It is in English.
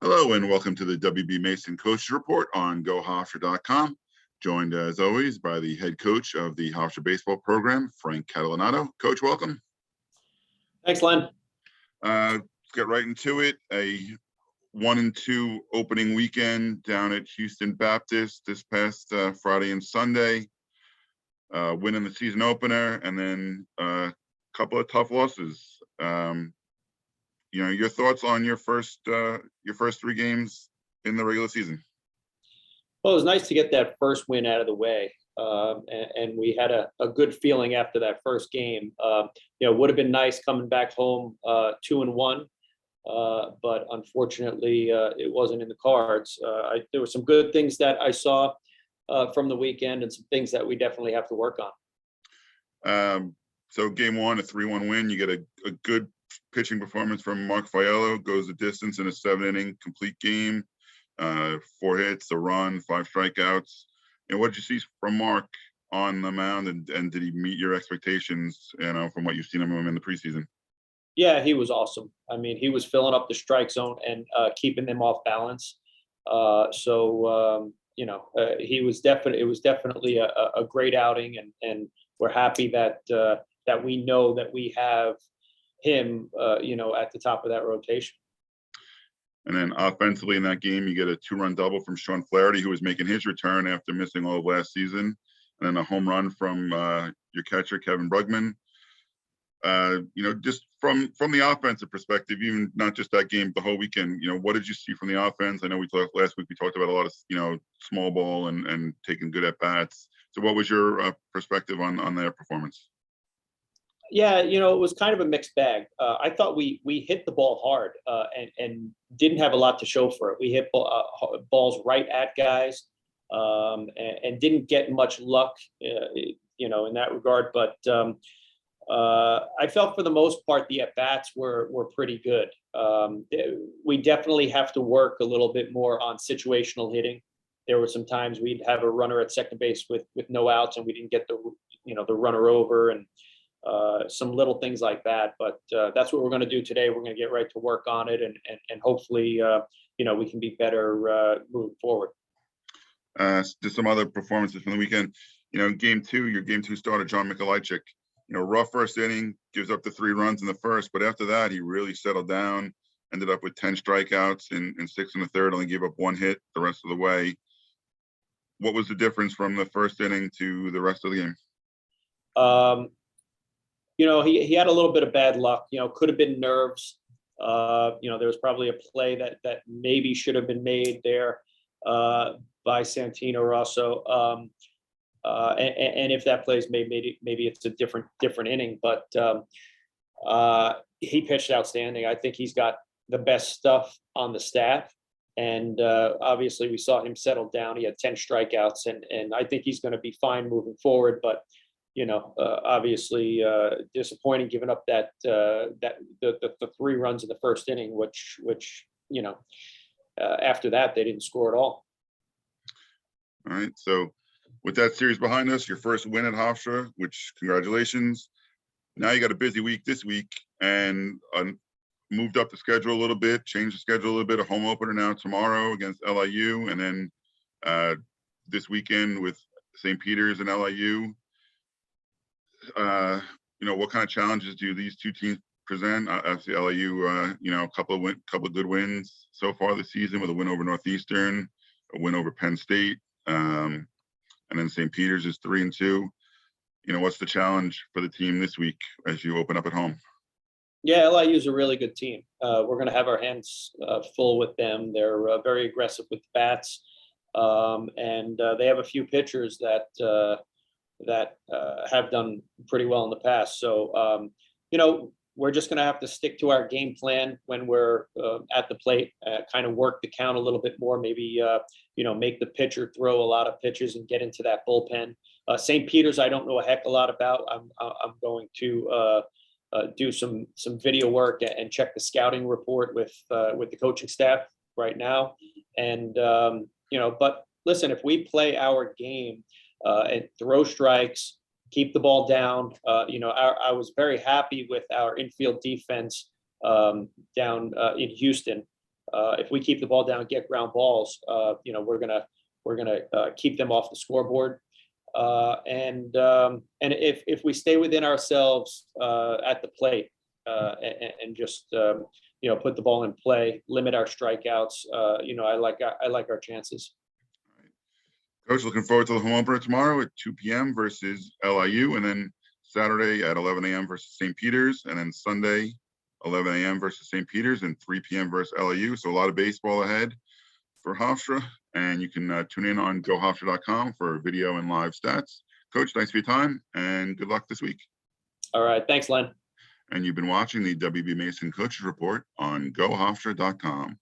Hello and welcome to the WB Mason Coach Report on GoHofstra.com. Joined as always by the head coach of the Hofstra baseball program, Frank Catalanotto. Coach, welcome. Thanks, Len. Let's get right into it. A 1-2 opening weekend down at Houston Baptist this past Friday and Sunday. Winning the season opener, and then a couple of tough losses. Your thoughts on your first three games in the regular season? Well, it was nice to get that first win out of the way, and we had a good feeling after that first game. Would have been nice coming back home 2-1, but unfortunately, it wasn't in the cards. There were some good things that I saw from the weekend, and some things that we definitely have to work on. So game one, a 3-1 win. You get a good pitching performance from Mark Fiello, goes the distance in a 7-inning complete game, 4 hits, a run, 5 strikeouts. What did you see from Mark on the mound, and did he meet your expectations, from what you've seen of him in the preseason? Yeah, he was awesome. I mean, he was filling up the strike zone and keeping them off balance. It was definitely a great outing, and we're happy that we know that we have him, at the top of that rotation. And then offensively in that game, you get a 2-run double from Sean Flaherty, who was making his return after missing all of last season, and then a home run from your catcher, Kevin Brugman. Just from the offensive perspective, even not just that game, the whole weekend, what did you see from the offense? I know last week we talked about a lot of, small ball and taking good at bats. So what was your perspective on their performance? Yeah, it was kind of a mixed bag. I thought we hit the ball hard and didn't have a lot to show for it. We hit balls right at guys and didn't get much luck, in that regard. But I felt for the most part the at-bats were pretty good. We definitely have to work a little bit more on situational hitting. There were some times we'd have a runner at second base with no outs, and we didn't get the runner over, and some little things like that. But that's what we're going to do today. We're going to get right to work on it, and hopefully, we can be better moving forward. Just some other performances from the weekend. Your game two starter, John Mikolajczyk, rough first inning, gives up the 3 runs in the first, but after that, he really settled down, ended up with 10 strikeouts in 6 1/3, only gave up 1 hit the rest of the way. What was the difference from the first inning to the rest of the game? He had a little bit of bad luck, could have been nerves. There was probably a play that maybe should have been made there by Santino Rosso. And if that play's made, maybe it's a different inning, but he pitched outstanding. I think he's got the best stuff on the staff. And obviously we saw him settle down. He had 10 strikeouts, and I think he's going to be fine moving forward. But obviously disappointing giving up that the 3 runs in the first inning, which after that they didn't score at all. All right. So with that series behind us, your first win at Hofstra, which congratulations. Now you got a busy week this week, and moved up the schedule a little bit, changed the schedule a little bit. A home opener now tomorrow against LIU, and then this weekend with St. Peter's and LIU. What kind of challenges do these two teams present? Obviously, LIU, a couple of good wins so far this season, with a win over Northeastern, a win over Penn State, and then St. Peter's is 3-2. What's the challenge for the team this week as you open up at home? Yeah, LIU is a really good team. We're going to have our hands full with them. They're very aggressive with bats, and they have a few pitchers that have done pretty well in the past. So, we're just going to have to stick to our game plan when we're at the plate, kind of work the count a little bit more, maybe, make the pitcher throw a lot of pitches and get into that bullpen. St. Peter's, I don't know a heck a lot about. I'm going to do some video work and check the scouting report with the coaching staff right now. And, but listen, if we play our game and throw strikes, keep the ball down. I was very happy with our infield defense down in Houston. if we keep the ball down, get ground balls, we're gonna keep them off the scoreboard. And if we stay within ourselves at the plate and just put the ball in play, limit our strikeouts, I like our chances. Coach, looking forward to the home opener tomorrow at 2 p.m. versus LIU, and then Saturday at 11 a.m. versus St. Peter's, and then Sunday 11 a.m. versus St. Peter's and 3 p.m. versus LIU. So a lot of baseball ahead for Hofstra, and you can tune in on gohofstra.com for video and live stats. Coach, thanks for your time and good luck this week. All right. Thanks, Len. And you've been watching the WB Mason Coaches Report on gohofstra.com.